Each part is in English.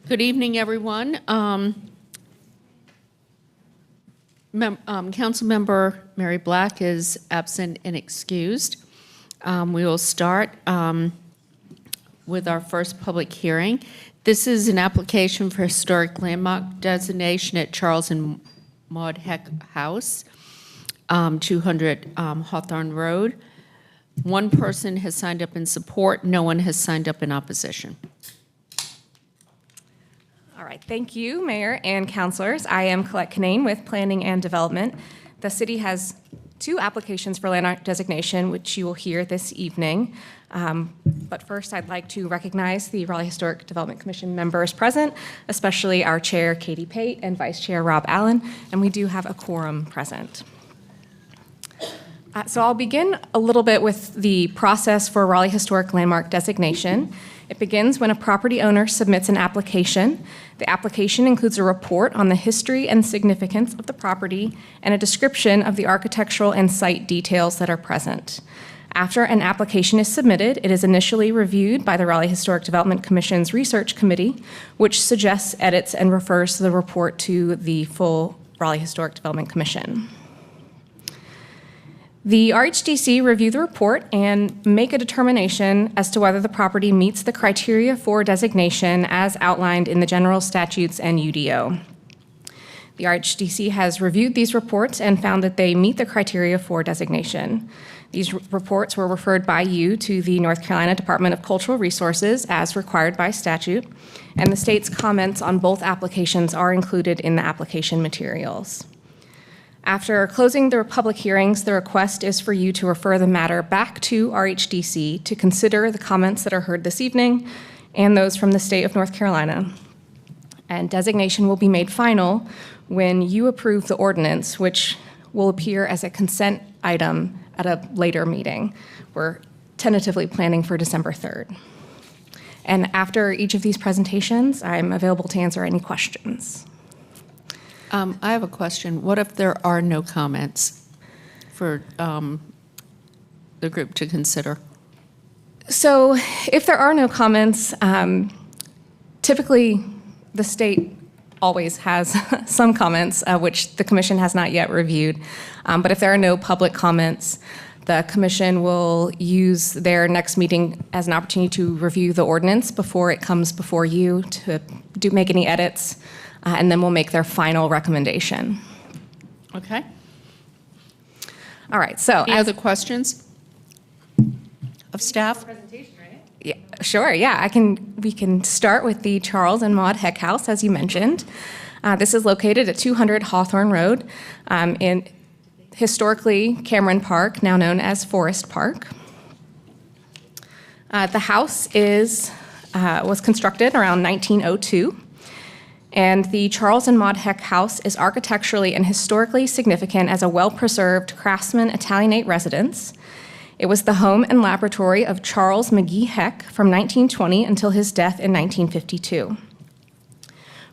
Good evening, everyone. Councilmember Mary Black is absent and excused. We will start with our first public hearing. This is an application for historic landmark designation at Charles and Maud Heck House, 200 Hawthorne Road. One person has signed up in support. No one has signed up in opposition. All right, thank you, Mayor and councilors. I am Colette Canane with Planning and Development. The city has two applications for landmark designation, which you will hear this evening. But first, I'd like to recognize the Raleigh Historic Development Commission members present, especially our chair, Katie Pate, and vice chair, Rob Allen, and we do have a quorum present. So I'll begin a little bit with the process for Raleigh Historic Landmark designation. It begins when a property owner submits an application. The application includes a report on the history and significance of the property and a description of the architectural and site details that are present. After an application is submitted, it is initially reviewed by the Raleigh Historic Development Commission's Research Committee, which suggests edits and refers the report to the full Raleigh Historic Development Commission. The RHDC review the report and make a determination as to whether the property meets the criteria for designation as outlined in the general statutes and UDO. The RHDC has reviewed these reports and found that they meet the criteria for designation. These reports were referred by you to the North Carolina Department of Cultural Resources as required by statute, and the state's comments on both applications are included in the application materials. After closing the public hearings, the request is for you to refer the matter back to RHDC to consider the comments that are heard this evening and those from the state of North Carolina. And designation will be made final when you approve the ordinance, which will appear as a consent item at a later meeting. We're tentatively planning for December 3rd. And after each of these presentations, I'm available to answer any questions. I have a question. What if there are no comments for the group to consider? So if there are no comments, typically the state always has some comments, which the commission has not yet reviewed. But if there are no public comments, the commission will use their next meeting as an opportunity to review the ordinance before it comes before you to make any edits. And then we'll make their final recommendation. Okay. All right, so. Any other questions of staff? Presentation, right? Yeah, sure, yeah. We can start with the Charles and Maud Heck House, as you mentioned. This is located at 200 Hawthorne Road in historically Cameron Park, now known as Forest Park. The house was constructed around 1902. And the Charles and Maud Heck House is architecturally and historically significant as a well-preserved craftsman Italianate residence. It was the home and laboratory of Charles McGee Heck from 1920 until his death in 1952.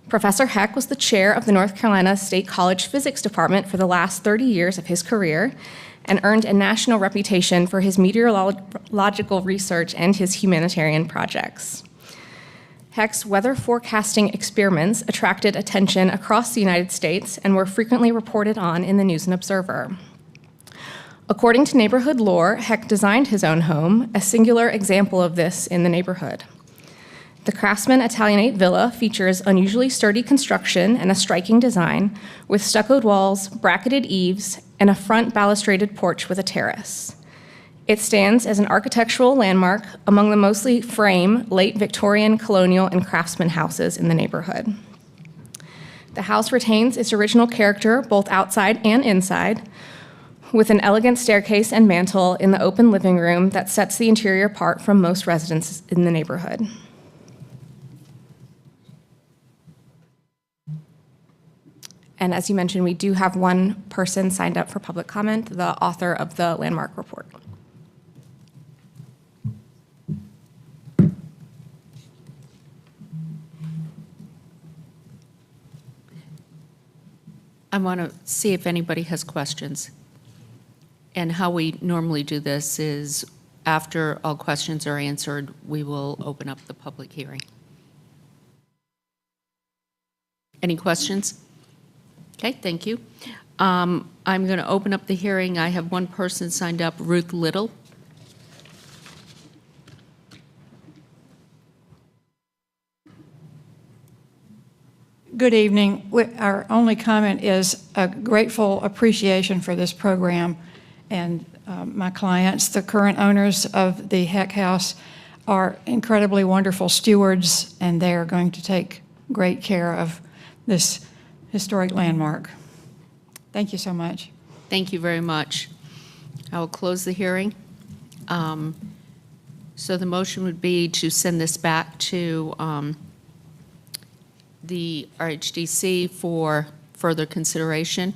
Professor Heck was the chair of the North Carolina State College Physics Department for the last 30 years of his career and earned a national reputation for his meteorological research and his humanitarian projects. Heck's weather forecasting experiments attracted attention across the United States and were frequently reported on in the News and Observer. According to neighborhood lore, Heck designed his own home, a singular example of this in the neighborhood. The Craftsman Italianate villa features unusually sturdy construction and a striking design, with stuccoed walls, bracketed eaves, and a front balustraded porch with a terrace. It stands as an architectural landmark among the mostly frame, late Victorian, colonial, and craftsman houses in the neighborhood. The house retains its original character both outside and inside, with an elegant staircase and mantel in the open living room that sets the interior apart from most residences in the neighborhood. And as you mentioned, we do have one person signed up for public comment, the author of the landmark report. I want to see if anybody has questions. And how we normally do this is after all questions are answered, we will open up the public hearing. Any questions? Okay, thank you. I'm going to open up the hearing. I have one person signed up, Ruth Little. Good evening. Our only comment is a grateful appreciation for this program. And my clients, the current owners of the Heck House, are incredibly wonderful stewards, and they are going to take great care of this historic landmark. Thank you so much. Thank you very much. I will close the hearing. So the motion would be to send this back to the RHDC for further consideration.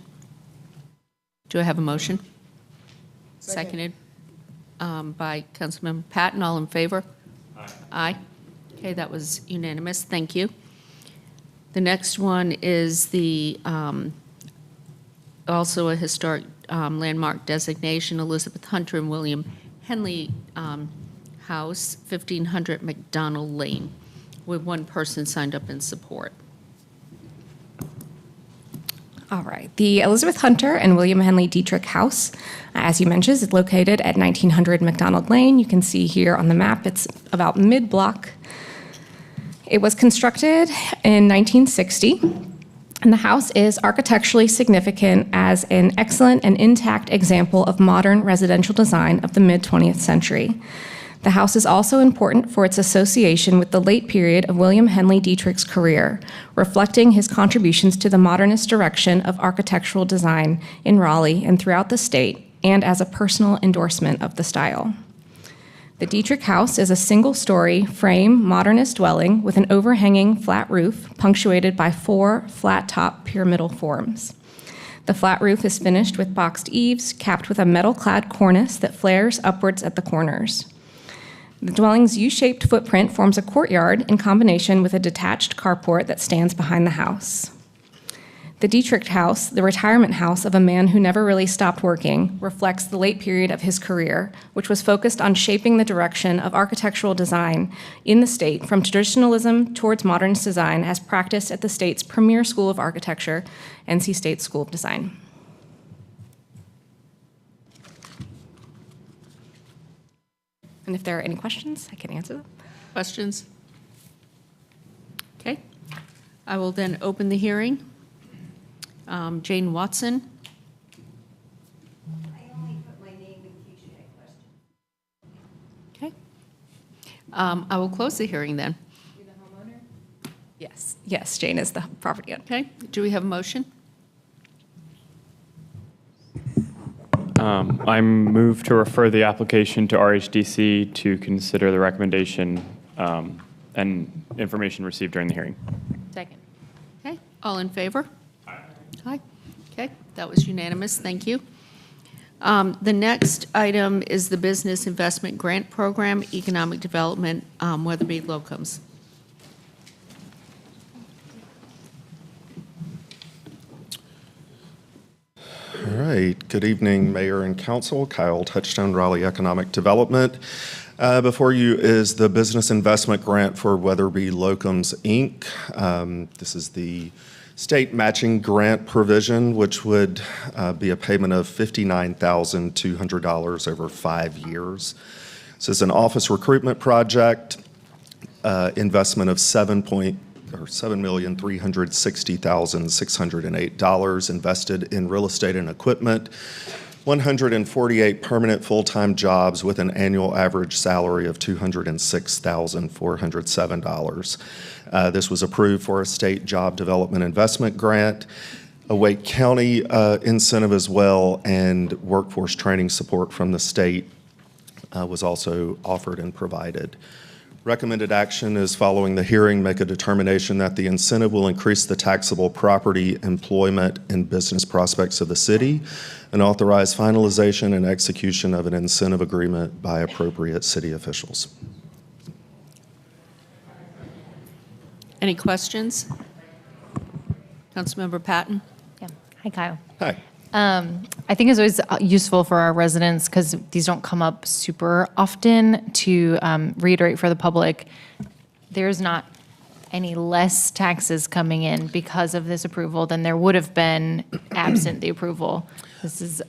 Do I have a motion? Seconded by Councilmember Patton. All in favor? Aye. Aye. Okay, that was unanimous. Thank you. The next one is the also a historic landmark designation, Elizabeth Hunter and William Henley House, 1500 McDonald Lane, with one person signed up in support. All right. The Elizabeth Hunter and William Henley Dietrich House, as you mentioned, is located at 1900 McDonald Lane. You can see here on the map, it's about mid-block. It was constructed in 1960, and the house is architecturally significant as an excellent and intact example of modern residential design of the mid-20th century. The house is also important for its association with the late period of William Henley Dietrich's career, reflecting his contributions to the modernist direction of architectural design in Raleigh and throughout the state, and as a personal endorsement of the style. The Dietrich House is a single-story frame modernist dwelling with an overhanging flat roof punctuated by 4 flat-top pyramidal forms. The flat roof is finished with boxed eaves capped with a metal-clad cornice that flares upwards at the corners. The dwelling's U-shaped footprint forms a courtyard in combination with a detached carport that stands behind the house. The Dietrich House, the retirement house of a man who never really stopped working, reflects the late period of his career, which was focused on shaping the direction of architectural design in the state from traditionalism towards modernist design as practiced at the state's premier school of architecture, NC State School of Design. And if there are any questions, I can answer them. Questions? Okay. I will then open the hearing. Jane Watson. I only put my name in case you had questions. Okay. I will close the hearing then. You the homeowner? Yes, Jane is the property owner. Okay. Do we have a motion? I move to refer the application to RHDC to consider the recommendation and information received during the hearing. Second. Okay. All in favor? Aye. Aye. Okay. That was unanimous. Thank you. The next item is the Business Investment Grant Program, Economic Development, Weatherby Locums. All right. Good evening, Mayor and Council. Kyle Touchstone, Raleigh Economic Development. Before you is the Business Investment Grant for Weatherby Locums, Inc. This is the state matching grant provision, which would be a payment of $59,200 over 5 years. This is an office recruitment project, investment of $7,360,608 invested in real estate and equipment, 148 permanent full-time jobs with an annual average salary of $206,407. This was approved for a state job development investment grant, a Wake County incentive as well, and workforce training support from the state was also offered and provided. Recommended action is, following the hearing, make a determination that the incentive will increase the taxable property, employment, and business prospects of the city, and authorize finalization and execution of an incentive agreement by appropriate city officials. Any questions? Councilmember Patton? Yeah. Hi, Kyle. Hi. I think it's always useful for our residents, because these don't come up super often, to reiterate for the public, there's not any less taxes coming in because of this approval than there would have been absent the approval. This is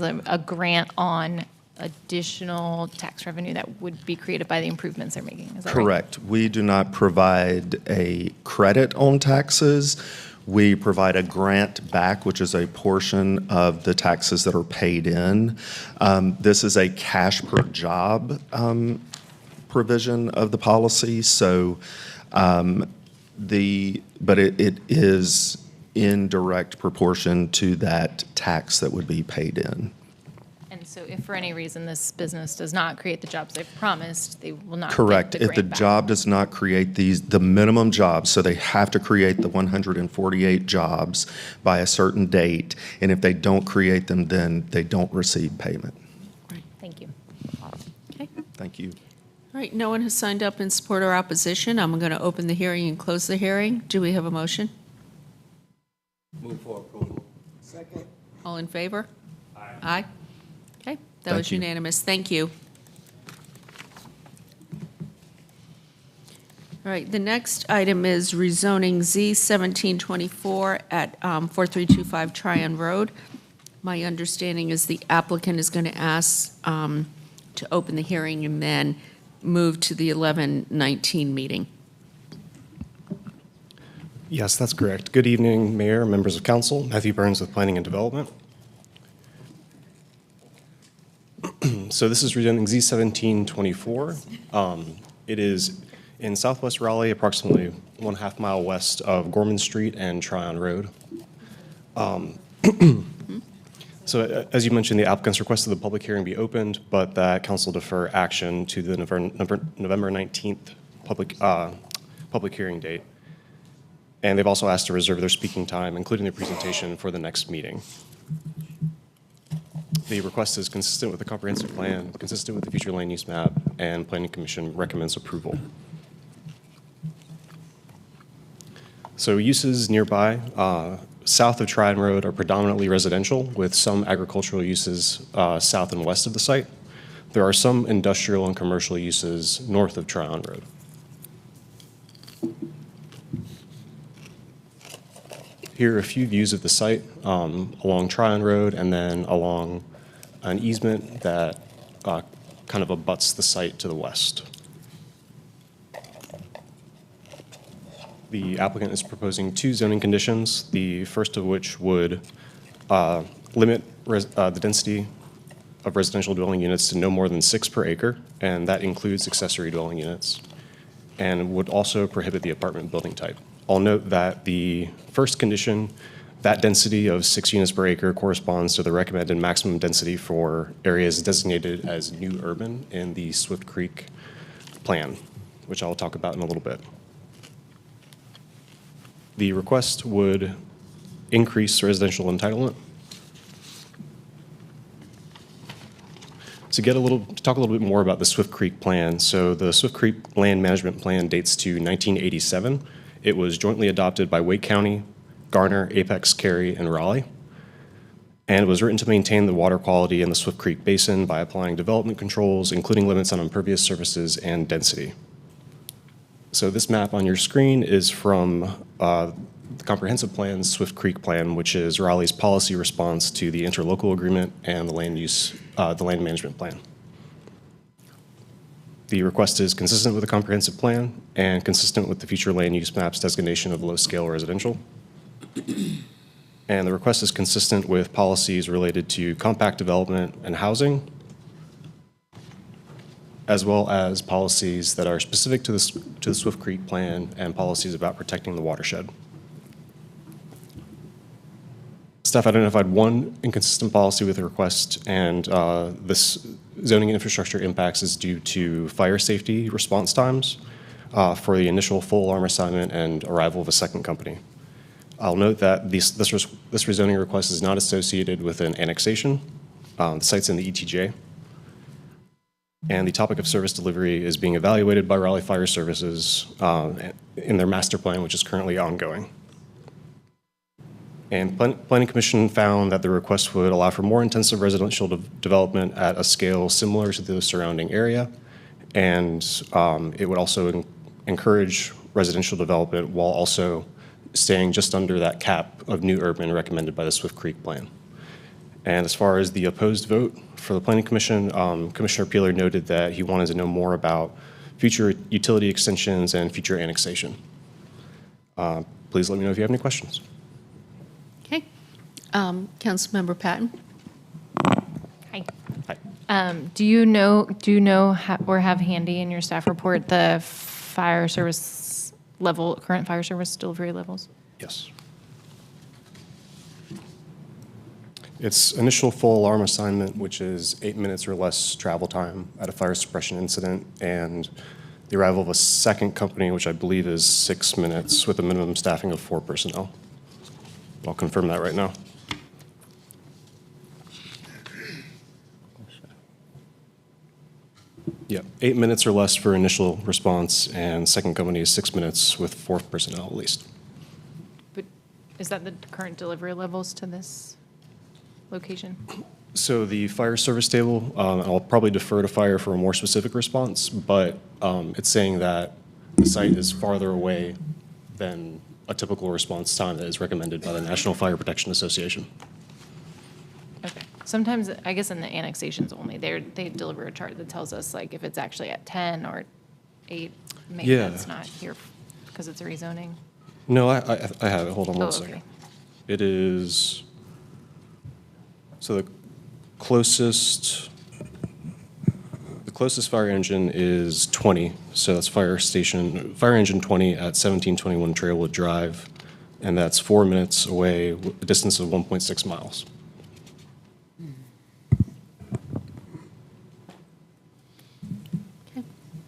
a grant on additional tax revenue that would be created by the improvements they're making. Is that right? Correct. We do not provide a credit on taxes. We provide a grant back, which is a portion of the taxes that are paid in. This is a cash per job provision of the policy, so but it is in direct proportion to that tax that would be paid in. And so if for any reason this business does not create the jobs they've promised, they will not get Correct. the If the grant back. job does not create the minimum jobs, so they have to create the 148 jobs by a certain date, and if they don't create them, then they don't receive payment. Thank you. Okay. Thank you. All right, no one has signed up in support or opposition. I'm going to open the hearing and close the hearing. Do we have a motion? Move for approval. Second. All in favor? Aye. Okay, that Thank was you. unanimous. Thank you. All right, the next item is rezoning Z1724 at 4325 Tryon Road. My understanding is the applicant is going to ask to open the hearing and then move to the 11:19 meeting. Yes, that's correct. Good evening, Mayor, members of council. Matthew Burns with Planning and Development. So this is rezoning Z1724. It is in southwest Raleigh, approximately 1/2 mile west of Gorman Street and Tryon Road. So as you mentioned, the applicants requested the public hearing be opened, but that council defer action to the November 19th public hearing date. And they've also asked to reserve their speaking time, including their presentation, for the next meeting. The request is consistent with the comprehensive plan, consistent with the future land use map, and Planning Commission recommends approval. So uses nearby, south of Tryon Road are predominantly residential, with some agricultural uses south and west of the site. There are some industrial and commercial uses north of Tryon Road. Here are a few views of the site along Tryon Road and then along an easement that kind of abuts the site to the west. The applicant is proposing 2 zoning conditions, the first of which would limit the density of residential dwelling units to no more than 6 per acre, and that includes accessory dwelling units, and would also prohibit the apartment building type. I'll note that the first condition, that density of 6 units per acre corresponds to the recommended maximum density for areas designated as new urban in the Swift Creek plan, which I'll talk about in a little bit. The request would increase residential entitlement. To talk a little bit more about the Swift Creek plan. So the Swift Creek Land Management Plan dates to 1987. It was jointly adopted by Wake County, Garner, Apex, Cary, and Raleigh. And it was written to maintain the water quality in the Swift Creek Basin by applying development controls, including limits on impervious surfaces and density. So this map on your screen is from the comprehensive plan, Swift Creek Plan, which is Raleigh's policy response to the interlocal agreement and the land management plan. The request is consistent with the comprehensive plan and consistent with the future land use map's designation of low-scale residential. And the request is consistent with policies related to compact development and housing, as well as policies that are specific to the Swift Creek plan and policies about protecting the watershed. Staff identified one inconsistent policy with the request, and this zoning and infrastructure impacts is due to fire safety response times for the initial full alarm assignment and arrival of a second company. I'll note that this rezoning request is not associated with an annexation. The site's in the ETJ. And the topic of service delivery is being evaluated by Raleigh Fire Services in their master plan, which is currently ongoing. And Planning Commission found that the request would allow for more intensive residential development at a scale similar to the surrounding area. And it would also encourage residential development while also staying just under that cap of new urban recommended by the Swift Creek Plan. And as far as the opposed vote for the Planning Commission, Commissioner Peeler noted that he wanted to know more about future utility extensions and future annexation. Please let me know if you have any questions. Okay. Councilmember Patton? Hi. Hi. Do you know or have handy in your staff report the fire service level, current fire service delivery levels? Yes. It's initial full alarm assignment, which is 8 minutes or less travel time at a fire suppression incident, and the arrival of a second company, which I believe is 6 minutes with a minimum staffing of 4 personnel. I'll confirm that right now. Yeah, 8 minutes or less for initial response, and second company is 6 minutes with 4 personnel at least. But is that the current delivery levels to this location? So the fire service table, I'll probably defer to fire for a more specific response, but it's saying that the site is farther away than a typical response time that is recommended by the National Fire Protection Association. Okay. Sometimes, I guess in the annexations only, they deliver a chart that tells us like if it's actually at 10 or 8, maybe Yeah. that's not here because it's a rezoning. No, I have it. Hold on Oh, one okay. second. It is, so the closest fire engine is 20. So that's fire engine 20 at 1721 Trailwood Drive. And that's 4 minutes away, a distance of 1.6 miles. Okay.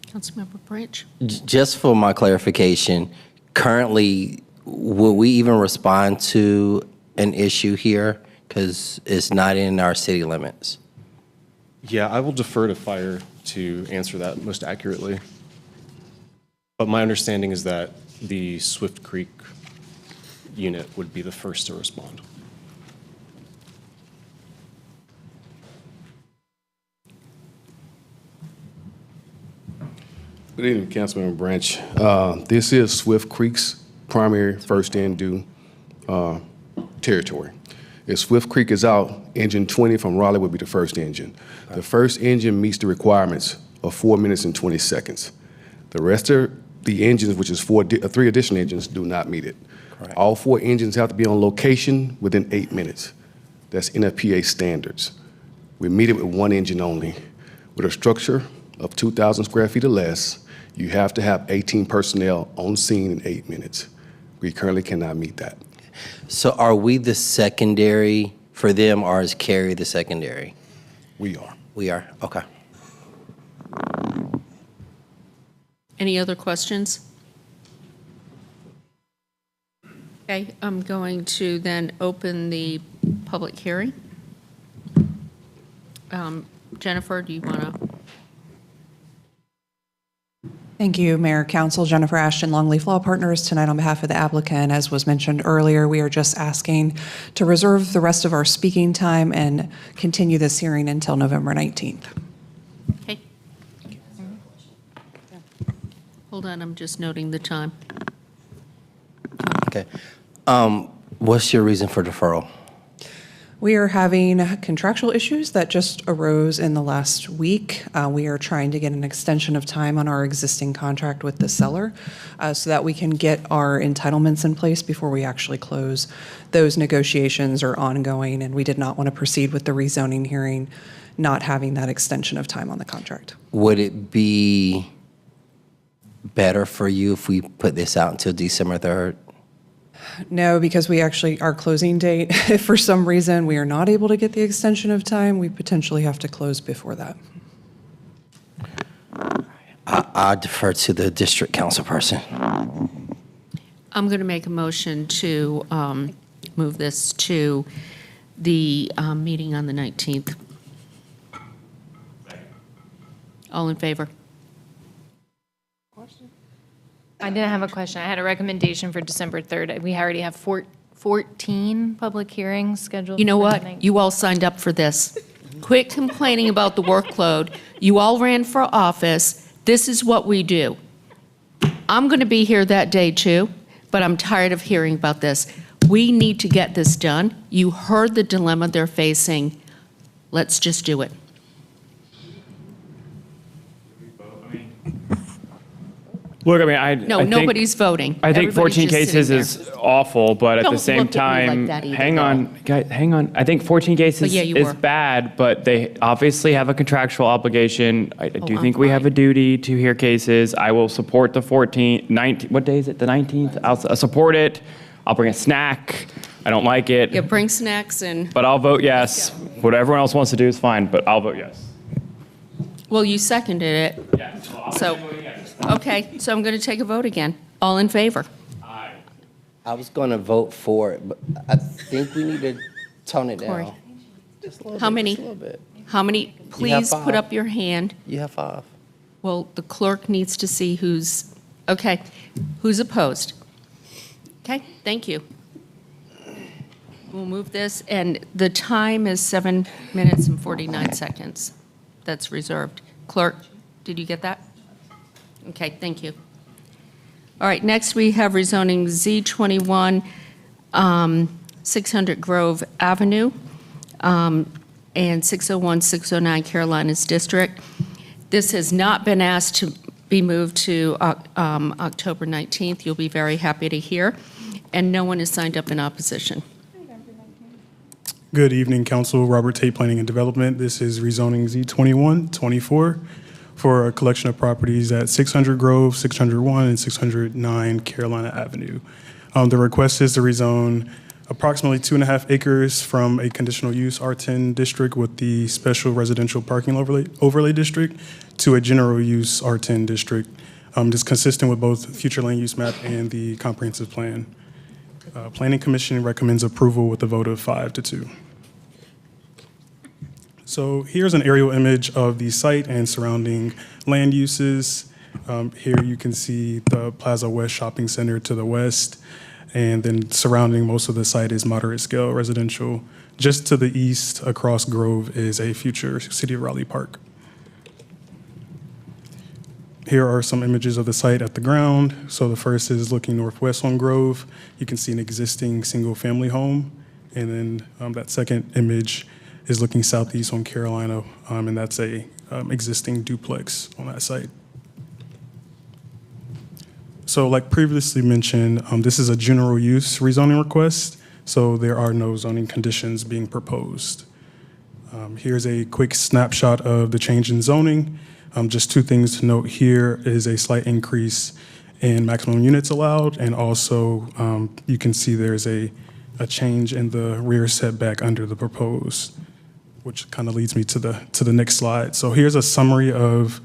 Councilmember Branch? Just for my clarification, currently, will we even respond to an issue here? Because it's not in our city limits. Yeah, I will defer to fire to answer that most accurately. But my understanding is that the Swift Creek unit would be the first to respond. Good evening, Councilmember Branch. This is Swift Creek's primary first in due territory. If Swift Creek is out, engine 20 from Raleigh would be the first engine. The first engine meets the requirements of 4 minutes and 20 seconds. The rest of the engines, which is 3 additional engines, do not meet it. Correct. All 4 engines have to be on location within 8 minutes. That's NFPA standards. We meet it with 1 engine only. With a structure of 2,000 square feet or less, you have to have 18 personnel on scene in 8 minutes. We currently cannot meet that. So are we the secondary for them, or is Carrie the secondary? We are. We are, okay. Any other questions? Okay, I'm going to then open the public hearing. Jennifer, do you want to? Thank you, Mayor, Council. Jennifer Ashton, Longleaf Law Partners. Tonight on behalf of the applicant, as was mentioned earlier, we are just asking to reserve the rest of our speaking time and continue this hearing until November 19th. Okay. Hold on, I'm just noting the time. Okay. What's your reason for deferral? We are having contractual issues that just arose in the last week. We are trying to get an extension of time on our existing contract with the seller so that we can get our entitlements in place before we actually close. Those negotiations are ongoing, and we did not want to proceed with the rezoning hearing, not having that extension of time on the contract. Would it be better for you if we put this out until December 3rd? No, because we actually, our closing date, if for some reason we are not able to get the extension of time, we potentially have to close before that. I defer to the district council person. I'm going to make a motion to move this to the meeting on the 19th. All in favor? I didn't have a question. I had a recommendation for December 3rd. We already have 14 public hearings scheduled. You know for what? the 19th. You all signed up for this. Quit complaining about the workload. You all ran for office. This is what we do. I'm going to be here that day too, but I'm tired of hearing about this. We need to get this done. You heard the dilemma they're facing. Let's just do it. Look, I mean, I think, Nobody's voting. I think Everybody's 14 just cases sitting there. is awful, but at Don't the same look at me like time, that either, hang though. on, guys, hang on. I think 14 cases yeah, you is were. bad, but they obviously have a contractual obligation. I do I'm think we have a fine. duty to hear cases. I will support the 19th, what day is it? The 19th? I'll support it. I'll bring a snack. I don't like it, Yeah, bring snacks and, but I'll vote yes. What everyone else wants to do is fine, but I'll vote yes. well, you seconded it. Yeah, So, okay, so I'm going to take a vote again. All in favor? I was going to vote for it, but I think we need to tone it Corey. down. Just a little How bit, many? just a little bit. How many? Please put 5. up your hand. You have 5. Well, the clerk needs to see who's, okay, who's opposed. Okay, thank you. We'll move this, and the time is 7 minutes and 49 seconds. That's reserved. Clerk, did you get that? Okay, thank you. All right, next we have rezoning Z21, 600 Grove Avenue, and 601, 609 Carolinas District. This has not been asked to be moved to October 19th. You'll be very happy to hear. And no one has signed up in opposition. Good evening, Council. Robert Tate, Planning and Development. This is rezoning Z2124 for a collection of properties at 600 Grove, 601, and 609 Carolina Avenue. The request is to rezone approximately 2.5 acres from a conditional use R10 district with the special residential parking overlay district to a general use R10 district. This is consistent with both future land use map and the comprehensive plan. Planning Commission recommends approval with a vote of 5-2. So here's an aerial image of the site and surrounding land uses. Here you can see the Plaza West Shopping Center to the west, and then surrounding most of the site is moderate scale residential. Just to the east across Grove is a future City of Raleigh park. Here are some images of the site at the ground. So the first is looking northwest on Grove. You can see an existing single-family home. And then that second image is looking southeast on Carolina, and that's a existing duplex on that site. So like previously mentioned, this is a general use rezoning request, so there are no zoning conditions being proposed. Here's a quick snapshot of the change in zoning. Just 2 things to note here is a slight increase in maximum units allowed, and also you can see there's a change in the rear setback under the proposed, which kind of leads me to the next slide. So here's a summary of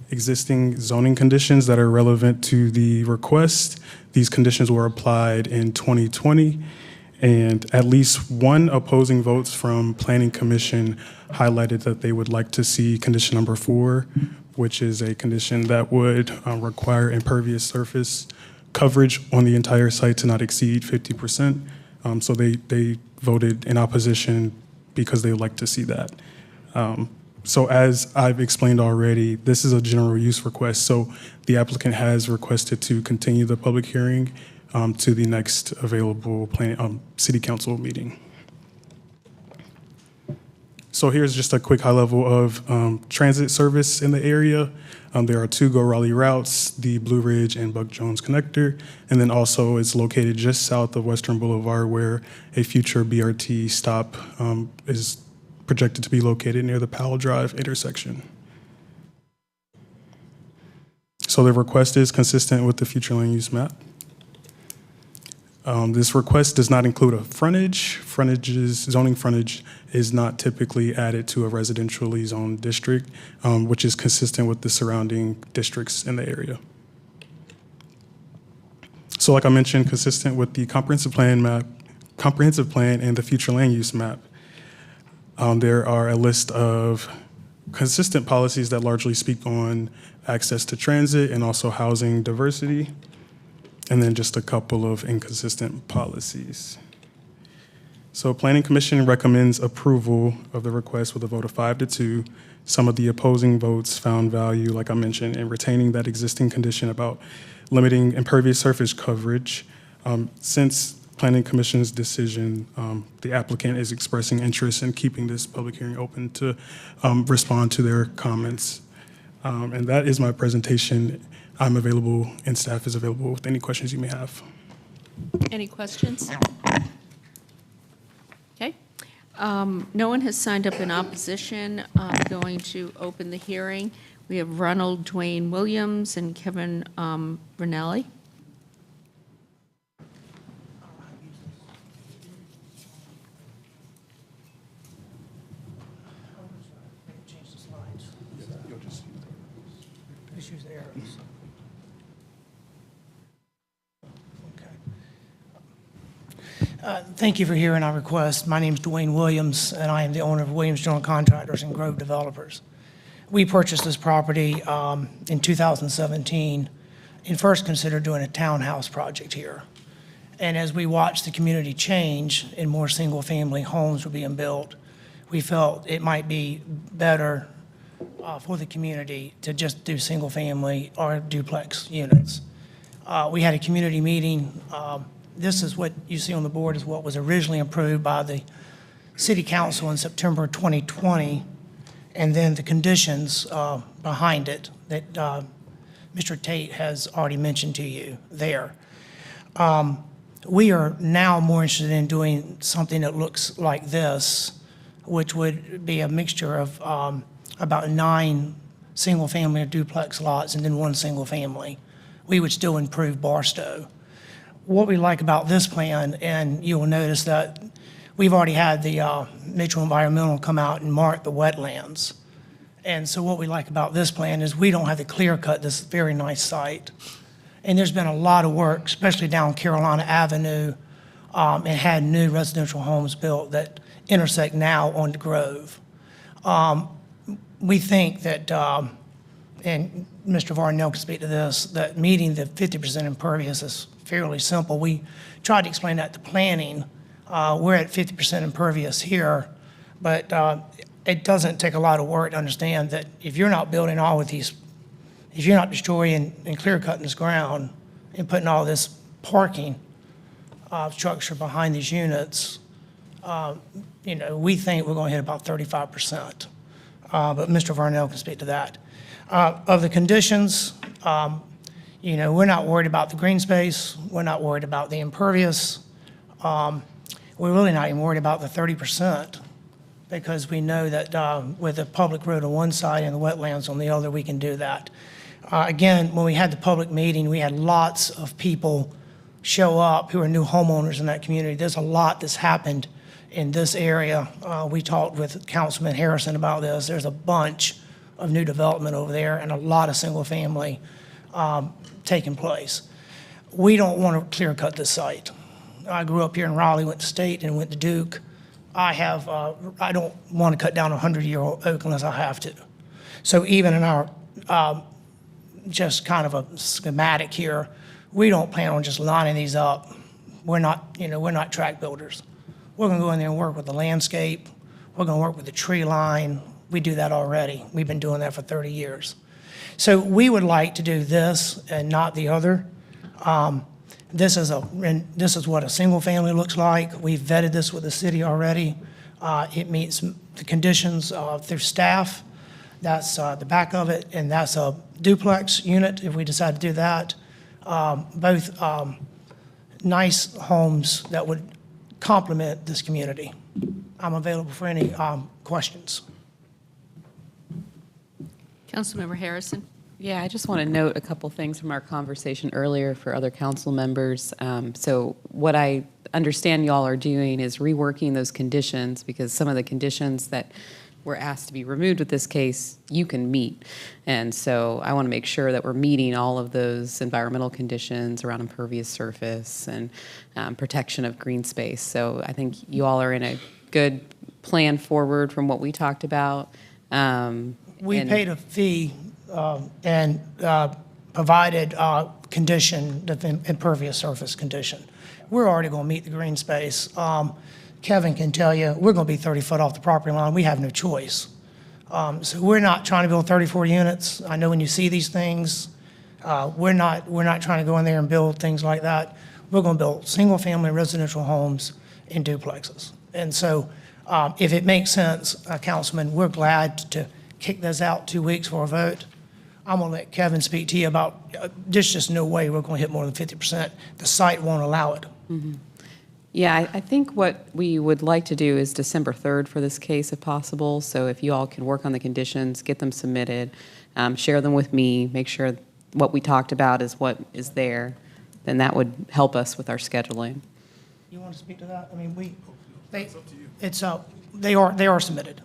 existing zoning conditions that are relevant to the request. These conditions were applied in 2020, and at least 1 opposing votes from Planning Commission highlighted that they would like to see condition number 4, which is a condition that would require impervious surface coverage on the entire site to not exceed 50%. So they voted in opposition because they would like to see that. So as I've explained already, this is a general use request. So the applicant has requested to continue the public hearing to the next available city council meeting. So here's just a quick high level of transit service in the area. There are 2 Go Raleigh routes, the Blue Ridge and Buck Jones connector, and then also it's located just south of Western Boulevard where a future BRT stop is projected to be located near the Powell Drive intersection. So the request is consistent with the future land use map. This request does not include a frontage. Zoning frontage is not typically added to a residentially zoned district, which is consistent with the surrounding districts in the area. So like I mentioned, consistent with the comprehensive plan and the future land use map, there are a list of consistent policies that largely speak on access to transit and also housing diversity, and then just a couple of inconsistent policies. So Planning Commission recommends approval of the request with a vote of 5-2. Some of the opposing votes found value, like I mentioned, in retaining that existing condition about limiting impervious surface coverage. Since Planning Commission's decision, the applicant is expressing interest in keeping this public hearing open to respond to their comments. And that is my presentation. I'm available and staff is available with any questions you may have. Any questions? Okay. No one has signed up in opposition. I'm going to open the hearing. We have Ronald Dwayne Williams and Kevin Raleigh. Just use the arrows. Okay. Thank you for hearing our request. My name is Dwayne Williams, and I am the owner of Williams General Contractors and Grove Developers. We purchased this property in 2017 and first considered doing a townhouse project here. And as we watched the community change and more single-family homes were being built, we felt it might be better for the community to just do single-family or duplex units. We had a community meeting. This is what you see on the board is what was originally approved by the City Council in September 2020, and then the conditions behind it that Mr. Tate has already mentioned to you there. We are now more interested in doing something that looks like this, which would be a mixture of about 9 single-family or duplex lots and then 1 single family. We would still improve Barstow. What we like about this plan, and you will notice that we've already had the Mitchell Environmental come out and mark the wetlands. And so what we like about this plan is we don't have to clear cut this very nice site. And there's been a lot of work, especially down Carolina Avenue, and had new residential homes built that intersect now on the Grove. We think that, and Mr. Varnell can speak to this, that meeting the 50% impervious is fairly simple. We tried to explain that to planning. We're at 50% impervious here, but it doesn't take a lot of work to understand that if you're not building all of these, if you're not destroying and clear cutting this ground and putting all this parking structure behind these units, we think we're going to hit about 35%. But Mr. Varnell can speak to that. Of the conditions, we're not worried about the green space. We're not worried about the impervious. We're really not even worried about the 30% because we know that with a public road on one side and the wetlands on the other, we can do that. Again, when we had the public meeting, we had lots of people show up who are new homeowners in that community. There's a lot that's happened in this area. We talked with Councilman Harrison about this. There's a bunch of new development over there and a lot of single family taking place. We don't want to clear cut this site. I grew up here in Raleigh, went to State and went to Duke. I don't want to cut down a 100-year-old oak unless I have to. So even in our just kind of a schematic here, we don't plan on just lining these up. We're not track builders. We're going to go in there and work with the landscape. We're going to work with the tree line. We do that already. We've been doing that for 30 years. So we would like to do this and not the other. This is what a single family looks like. We've vetted this with the city already. It meets the conditions through staff. That's the back of it, and that's a duplex unit if we decide to do that. Both nice homes that would complement this community. I'm available for any questions. Councilmember Harrison. Yeah, I just want to note a couple things from our conversation earlier for other council members. So what I understand y'all are doing is reworking those conditions because some of the conditions that were asked to be removed with this case, you can meet. And so I want to make sure that we're meeting all of those environmental conditions around impervious surface and protection of green space. So I think you all are in a good plan forward from what we talked about. We paid a fee and provided condition, the impervious surface condition. We're already going to meet the green space. Kevin can tell you, we're going to be 30 foot off the property line. We have no choice. So we're not trying to build 34 units. I know when you see these things, we're not trying to go in there and build things like that. We're going to build single-family residential homes in duplexes. And so if it makes sense, Councilman, we're glad to kick this out 2 weeks for a vote. I'm going to let Kevin speak to you about, there's just no way we're going to hit more than 50%. The site won't allow it. Yeah, I think what we would like to do is December 3rd for this case if possible. So if you all can work on the conditions, get them submitted, share them with me, make sure what we talked about is what is there, then that would help us with our scheduling. You want to speak to that? I mean, they are submitted.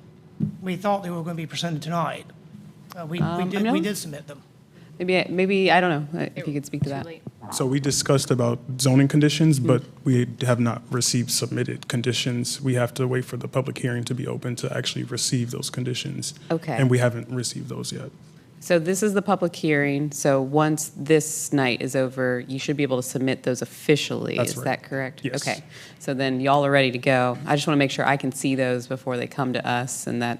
We thought they were going to be presented tonight. We did submit them. Maybe, I don't know if you could speak to that. So we discussed about zoning conditions, but we have not received submitted conditions. We have to wait for the public hearing to be open to actually receive those conditions. Okay. And we haven't received those yet. So this is the public hearing. So once this night is over, you should be able to submit those officially. That's Is right. that correct? Yes. Okay. So then y'all are ready to go. I just want to make sure I can see those before they come to us and that,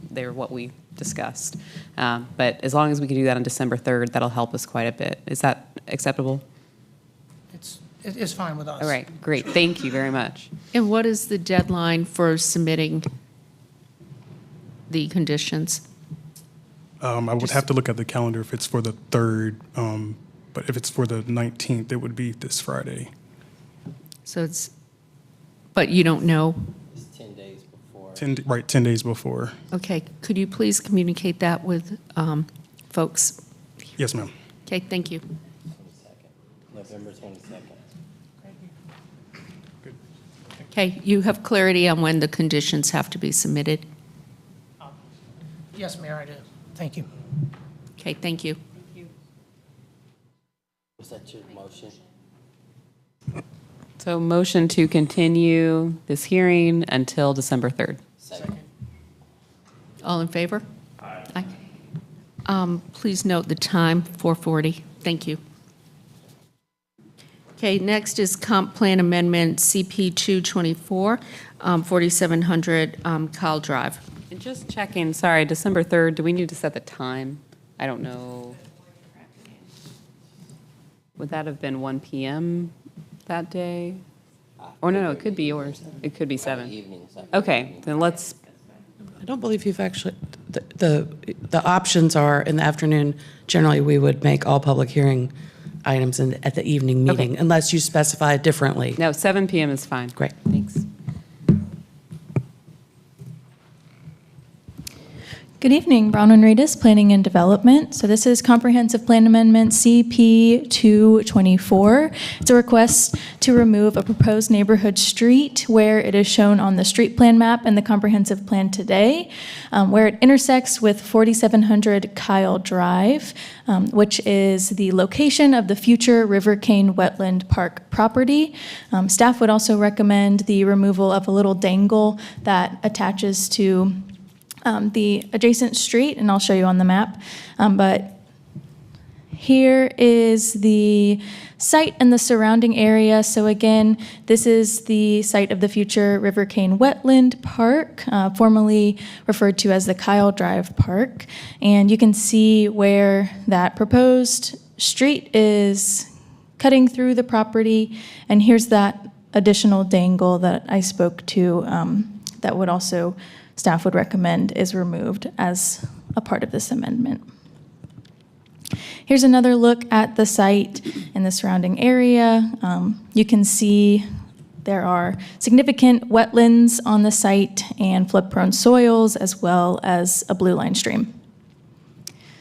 they're what we discussed. But as long as we can do that on December 3rd, that'll help us quite a bit. Is that acceptable? It's fine with us. All right, great. Thank you very much. And what is the deadline for submitting the conditions? I would have to look at the calendar if it's for the 3rd, but if it's for the 19th, it would be this Friday. So but you don't know? It's 10 days before. 10 days before. Okay, could you please communicate that with folks? Yes, ma'am. Okay, thank you. 22nd, November 22nd. Okay, you have clarity on when the conditions have to be submitted? Yes, Mayor, I do. Thank you. Okay, thank you. Was that your motion? So motion to continue this hearing until December 3rd. Second. All in favor? Aye. Please note the time, 4:40. Thank you. Okay, next is Comp Plan Amendment CP 224, 4700 Kyle Drive. And just checking, sorry, December 3rd, do we need to set the time? I don't know. Would that have been 1 p.m. that day? Or no, it could be yours. It could be 7. Evening. Okay, then let's, I don't believe you've actually, the options are in the afternoon, generally we would make all public hearing items at the evening meeting, unless you specify differently. no, 7 p.m. is fine. Great. Thanks. Good evening, Brown and Radis, Planning and Development. So this is Comprehensive Plan Amendment CP 224. It's a request to remove a proposed neighborhood street where it is shown on the street plan map and the comprehensive plan today, where it intersects with 4700 Kyle Drive, which is the location of the future River Cane Wetland Park property. Staff would also recommend the removal of a little dangle that attaches to the adjacent street, and I'll show you on the map. But here is the site and the surrounding area. So again, this is the site of the future River Cane Wetland Park, formerly referred to as the Kyle Drive Park. And you can see where that proposed street is cutting through the property. And here's that additional dangle that I spoke to that would also staff would recommend is removed as a part of this amendment. Here's another look at the site and the surrounding area. You can see there are significant wetlands on the site and flood-prone soils, as well as a blue line stream.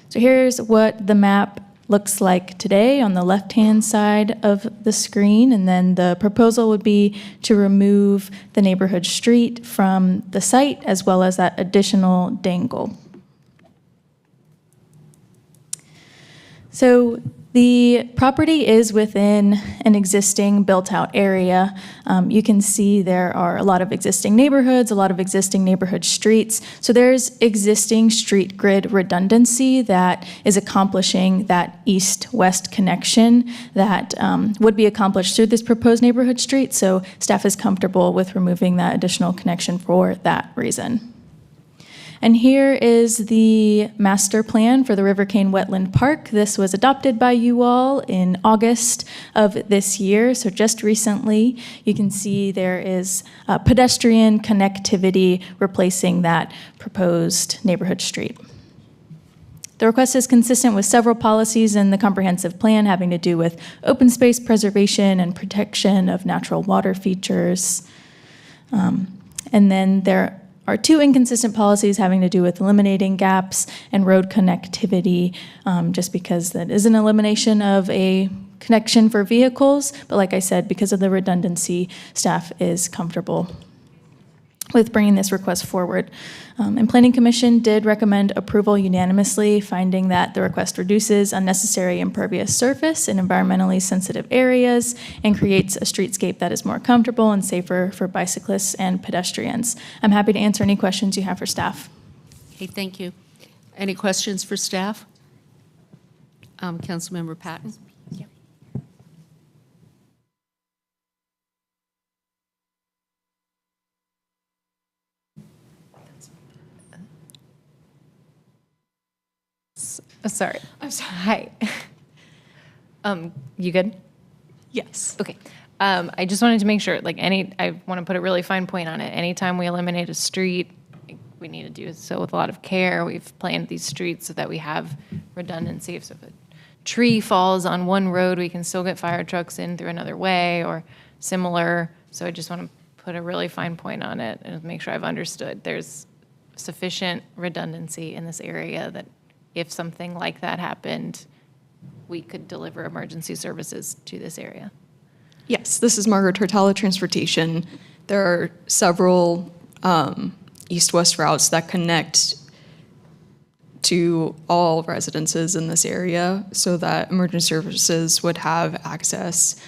So here's what the map looks like today on the left-hand side of the screen, and then the proposal would be to remove the neighborhood street from the site, as well as that additional dangle. So The property is within an existing built-out area. You can see there are a lot of existing neighborhoods, a lot of existing neighborhood streets. So there's existing street grid redundancy that is accomplishing that east-west connection that would be accomplished through this proposed neighborhood street. So staff is comfortable with removing that additional connection for that reason. And here is the master plan for the River Cane Wetland Park. This was adopted by you all in August of this year, so just recently. You can see there is pedestrian connectivity replacing that proposed neighborhood street. The request is consistent with several policies in the comprehensive plan having to do with open space preservation and protection of natural water features. And then there are two inconsistent policies having to do with eliminating gaps and road connectivity, just because that is an elimination of a connection for vehicles. But like I said, because of the redundancy, staff is comfortable with bringing this request forward. And Planning Commission did recommend approval unanimously, finding that the request reduces unnecessary impervious surface in environmentally sensitive areas and creates a streetscape that is more comfortable and safer for bicyclists and pedestrians. I'm happy to answer any questions you have for staff. Okay, thank you. Any questions for staff? Councilmember Patton? Sorry. I'm sorry. Hi. You good? Yes. Okay. I just wanted to make sure, I want to put a really fine point on it. Anytime we eliminate a street, we need to do so with a lot of care. We've planned these streets so that we have redundancy. So if a tree falls on one road, we can still get fire trucks in through another way or similar. So I just want to put a really fine point on it and make sure I've understood. There's sufficient redundancy in this area that if something like that happened, we could deliver emergency services to this area. Yes, this is Margaret Tortella Transportation. There are several east-west routes that connect to all residences in this area so that emergency services would have access.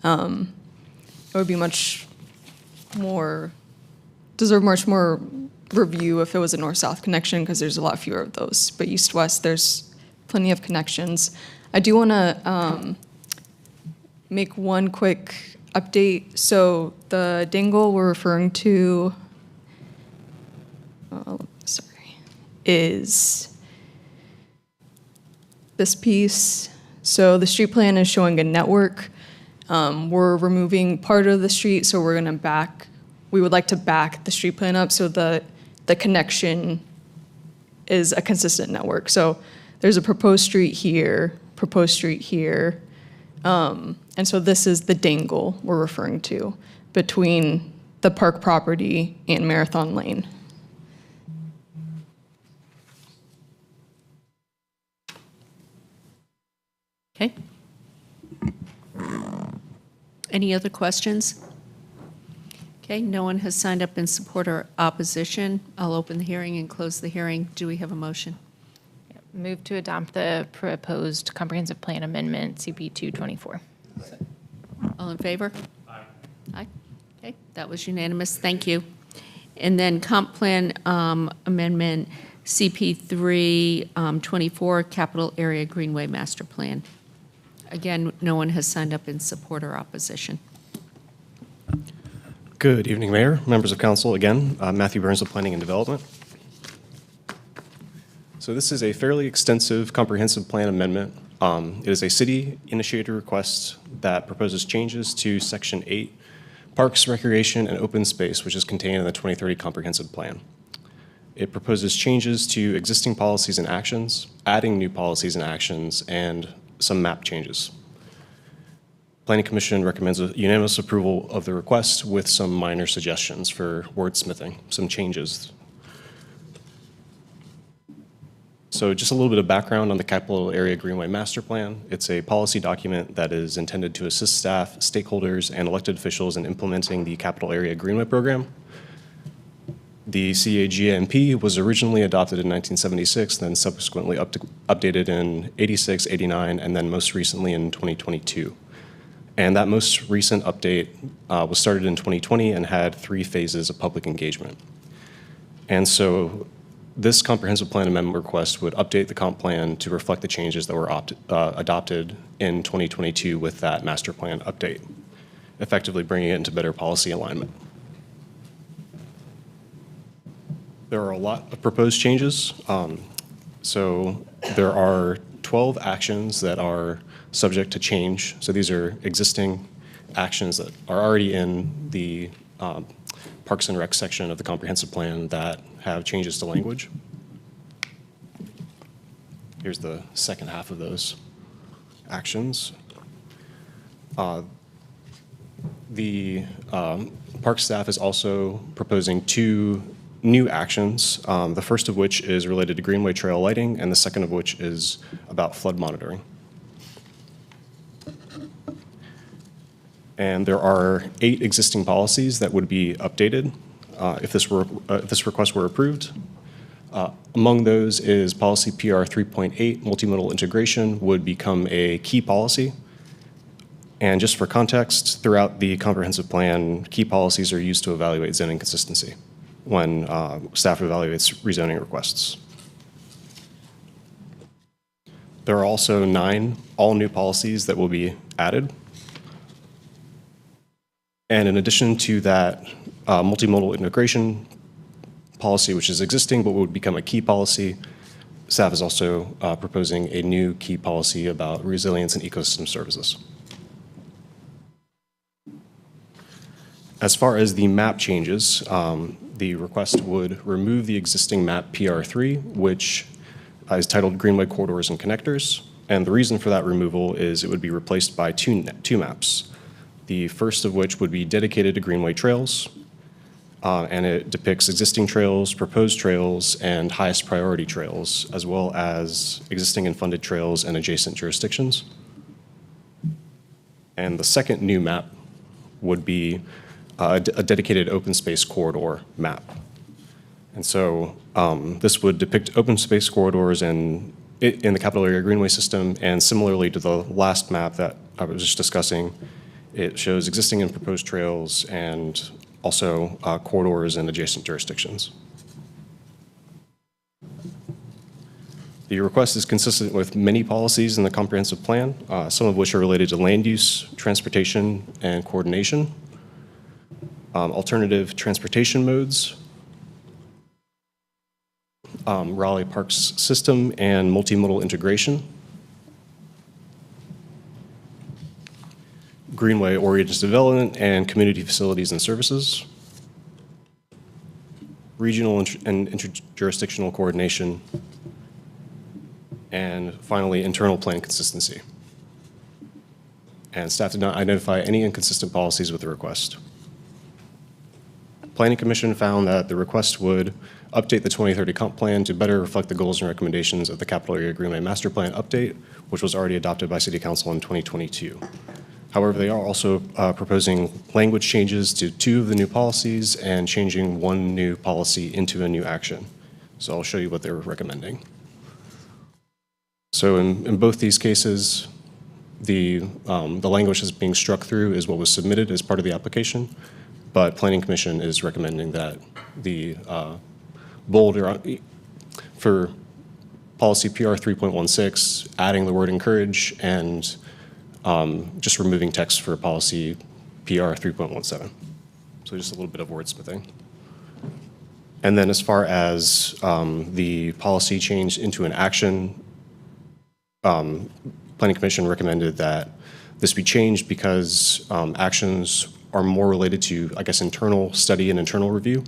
It would be deserve much more review if it was a north-south connection because there's a lot fewer of those. But east-west, there's plenty of connections. I do want to make one quick update. So the dangle we're referring to, is this piece. So the street plan is showing a network. We're removing part of the street, so we would like to back the street plan up so the connection is a consistent network. So there's a proposed street here, and so this is the dangle we're referring to between the park property and Marathon Lane. Okay. Any other questions? Okay, no one has signed up in support or opposition. I'll open the hearing and close the hearing. Do we have a motion? Move to adopt the proposed comprehensive plan amendment, CP 224. All in favor? Aye. Aye. Okay, that was unanimous. Thank you. And then comp plan amendment, CP 324, capital area Greenway master plan. Again, no one has signed up in support or opposition. Good evening, Mayor, members of council. Again, Matthew Burns with Planning and Development. So this is a fairly extensive comprehensive plan amendment. It is a city-initiated request that proposes changes to Section 8, Parks, Recreation, and Open Space, which is contained in the 2030 Comprehensive Plan. It proposes changes to existing policies and actions, adding new policies and actions, and some map changes. Planning Commission recommends a unanimous approval of the request with some minor suggestions for wordsmithing, some changes. So just a little bit of background on the Capital Area Greenway Master Plan. It's a policy document that is intended to assist staff, stakeholders, and elected officials in implementing the Capital Area Greenway program. The CAGMP was originally adopted in 1976, then subsequently updated in 86, 89, and then most recently in 2022. And that most recent update was started in 2020 and had 3 phases of public engagement. And so this comprehensive plan amendment request would update the comp plan to reflect the changes that were adopted in 2022 with that master plan update, effectively bringing it into better policy alignment. There are a lot of proposed changes. So there are 12 actions that are subject to change. So these are existing actions that are already in the Parks and Rec section of the comprehensive plan that have changes to language. Here's the second half of those actions. The park staff is also proposing 2 new actions, the first of which is related to Greenway trail lighting, and the second of which is about flood monitoring. And there are 8 existing policies that would be updated if this request were approved. Among those is policy PR 3.8, multimodal integration would become a key policy. And just for context, throughout the comprehensive plan, key policies are used to evaluate zoning consistency when staff evaluates rezoning requests. There are also 9 all-new policies that will be added. And in addition to that multimodal integration policy, which is existing but would become a key policy, staff is also proposing a new key policy about resilience and ecosystem services. As far as the map changes, the request would remove the existing map PR3, which is titled Greenway Corridors and Connectors. And the reason for that removal is it would be replaced by two maps. The first of which would be dedicated to Greenway trails, and it depicts existing trails, proposed trails, and highest priority trails, as well as existing and funded trails and adjacent jurisdictions. And the second new map would be a dedicated open space corridor map. And so this would depict open space corridors in the capital area Greenway system, and similarly to the last map that I was just discussing, it shows existing and proposed trails and also corridors in adjacent jurisdictions. The request is consistent with many policies in the comprehensive plan, some of which are related to land use, transportation, and coordination, alternative transportation modes, Raleigh Parks system, and multimodal integration, Greenway-oriented development and community facilities and services, regional and interjurisdictional coordination, and finally, internal plan consistency. And staff did not identify any inconsistent policies with the request. Planning Commission found that the request would update the 2030 comp plan to better reflect the goals and recommendations of the Capital Area Greenway Master Plan update, which was already adopted by City Council in 2022. However, they are also proposing language changes to 2 of the new policies and changing 1 new policy into a new action. So I'll show you what they're recommending. So in both these cases, the language that's being struck through is what was submitted as part of the application, but Planning Commission is recommending that the bolder for policy PR 3.16, adding the word encourage, and just removing text for policy PR 3.17. So just a little bit of wordsmithing. And then as far as the policy change into an action, Planning Commission recommended that this be changed because actions are more related to, I guess, internal study and internal review.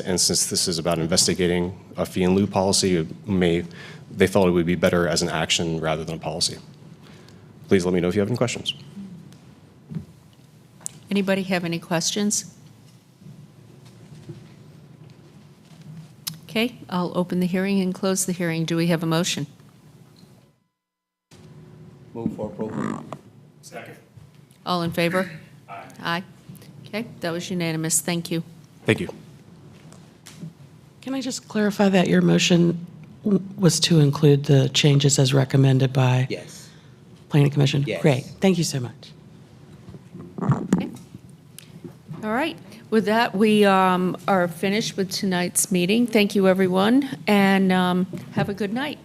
And since this is about investigating a fee in lieu policy, they thought it would be better as an action rather than a policy. Please let me know if you have any questions. Anybody have any questions? Okay, I'll open the hearing and close the hearing. Do we have a motion? Move for approval. Second. All in favor? Aye. Aye. Okay, that was unanimous. Thank you. Thank you. Can I just clarify that your motion was to include the changes as recommended by Yes. Planning Commission? Yes. Great, thank you so much. All right. With that, we are finished with tonight's meeting. Thank you, everyone, and have a good night.